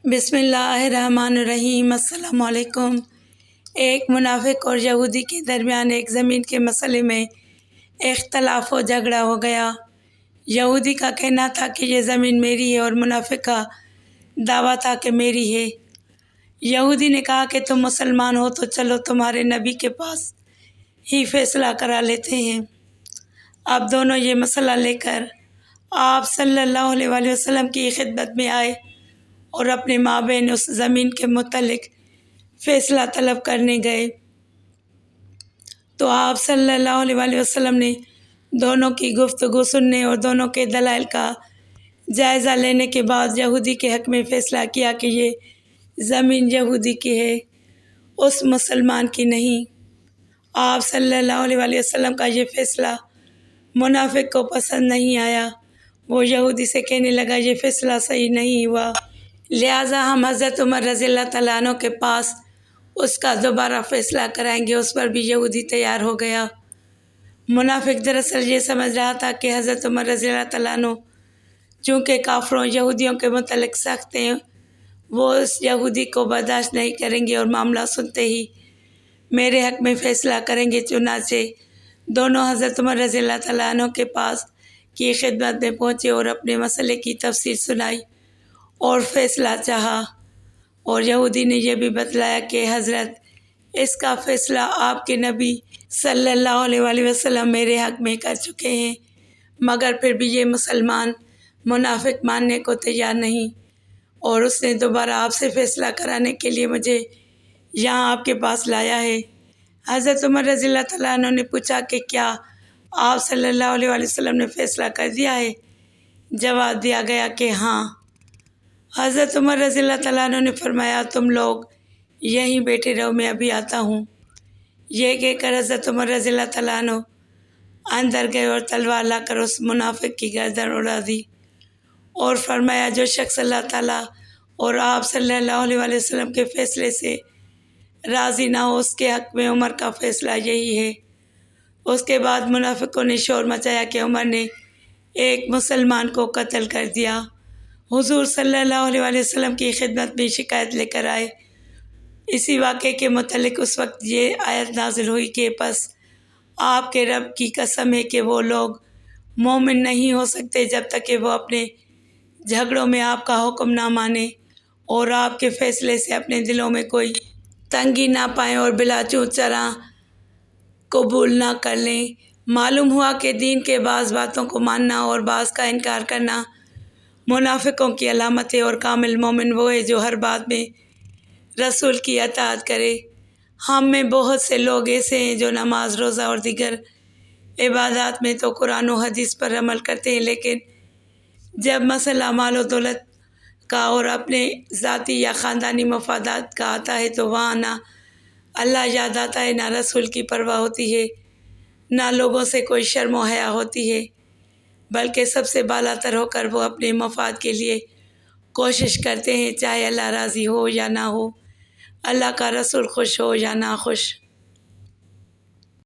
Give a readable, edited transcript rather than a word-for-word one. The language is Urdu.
بسم اللہ الرحمن الرحیم۔ السلام علیکم۔ ایک منافق اور یہودی کے درمیان ایک زمین کے مسئلے میں اختلاف و جھگڑا ہو گیا۔ یہودی کا کہنا تھا کہ یہ زمین میری ہے اور منافق کا دعویٰ تھا کہ میری ہے۔ یہودی نے کہا کہ تم مسلمان ہو تو چلو تمہارے نبی کے پاس ہی فیصلہ کرا لیتے ہیں۔ اب دونوں یہ مسئلہ لے کر آپ صلی اللہ علیہ وسلم کی خدمت میں آئے اور اپنے مابین اس زمین کے متعلق فیصلہ طلب کرنے گئے تو آپ صلی اللہ علیہ وسلم نے دونوں کی گفتگو سننے اور دونوں کے دلائل کا جائزہ لینے کے بعد یہودی کے حق میں فیصلہ کیا کہ یہ زمین یہودی کی ہے، اس مسلمان کی نہیں۔ آپ صلی اللہ علیہ وسلم کا یہ فیصلہ منافق کو پسند نہیں آیا۔ وہ یہودی سے کہنے لگا یہ فیصلہ صحیح نہیں ہوا، لہٰذا ہم حضرت عمر رضی اللہ تعالیٰ عنہ کے پاس اس کا دوبارہ فیصلہ کرائیں گے۔ اس پر بھی یہودی تیار ہو گیا۔ منافق دراصل یہ سمجھ رہا تھا کہ حضرت عمر رضی اللہ تعالیٰ عنہ چونکہ کافروں یہودیوں کے متعلق سخت ہیں، وہ اس یہودی کو برداشت نہیں کریں گے اور معاملہ سنتے ہی میرے حق میں فیصلہ کریں گے۔ چنانچہ دونوں حضرت عمر رضی اللہ تعالیٰ عنہ کے پاس کی خدمت میں پہنچے اور اپنے مسئلے کی تفصیل سنائی اور فیصلہ چاہا، اور یہودی نے یہ بھی بتلایا کہ حضرت اس کا فیصلہ آپ کے نبی صلی اللہ علیہ وسلم میرے حق میں کر چکے ہیں، مگر پھر بھی یہ مسلمان منافق ماننے کو تیار نہیں، اور اس نے دوبارہ آپ سے فیصلہ کرانے کے لیے مجھے یہاں آپ کے پاس لایا ہے۔ حضرت عمر رضی اللہ تعالیٰ عنہ نے پوچھا کہ کیا آپ صلی اللہ علیہ وسلم نے فیصلہ کر دیا ہے؟ جواب دیا گیا کہ ہاں۔ حضرت عمر رضی اللہ تعالیٰ عنہ نے فرمایا تم لوگ یہیں بیٹھے رہو، میں ابھی آتا ہوں۔ یہ کہہ کر حضرت عمر رضی اللہ تعالیٰ عنہ اندر گئے اور تلوار لا کر اس منافق کی گردن اڑا دی اور فرمایا جو شخص اللہ تعالیٰ اور آپ صلی اللہ علیہ وسلم کے فیصلے سے راضی نہ ہو، اس کے حق میں عمر کا فیصلہ یہی ہے۔ اس کے بعد منافقوں نے شور مچایا کہ عمر نے ایک مسلمان کو قتل کر دیا۔ حضور صلی اللہ علیہ وسلم کی خدمت میں شکایت لے کر آئے۔ اسی واقعے کے متعلق اس وقت یہ آیت نازل ہوئی کہ پس آپ کے رب کی قسم ہے کہ وہ لوگ مومن نہیں ہو سکتے جب تک کہ وہ اپنے جھگڑوں میں آپ کا حکم نہ مانیں اور آپ کے فیصلے سے اپنے دلوں میں کوئی تنگی نہ پائیں اور بلا چوں چراں قبول نہ کر لیں۔ معلوم ہوا کہ دین کے بعض باتوں کو ماننا اور بعض کا انکار کرنا منافقوں کی علامت ہے، اور کامل مومن وہ ہے جو ہر بات میں رسول کی اطاعت کرے۔ ہم میں بہت سے لوگ ایسے ہیں جو نماز، روزہ اور دیگر عبادات میں تو قرآن و حدیث پر عمل کرتے ہیں، لیکن جب مسئلہ مال و دولت کا اور اپنے ذاتی یا خاندانی مفادات کا آتا ہے تو وہاں نہ اللہ یاد آتا ہے، نہ رسول کی پرواہ ہوتی ہے، نہ لوگوں سے کوئی شرم و حیا ہوتی ہے، بلکہ سب سے بالا تر ہو کر وہ اپنے مفاد کے لیے کوشش کرتے ہیں، چاہے اللہ راضی ہو یا نہ ہو، اللہ کا رسول خوش ہو یا نہ خوش۔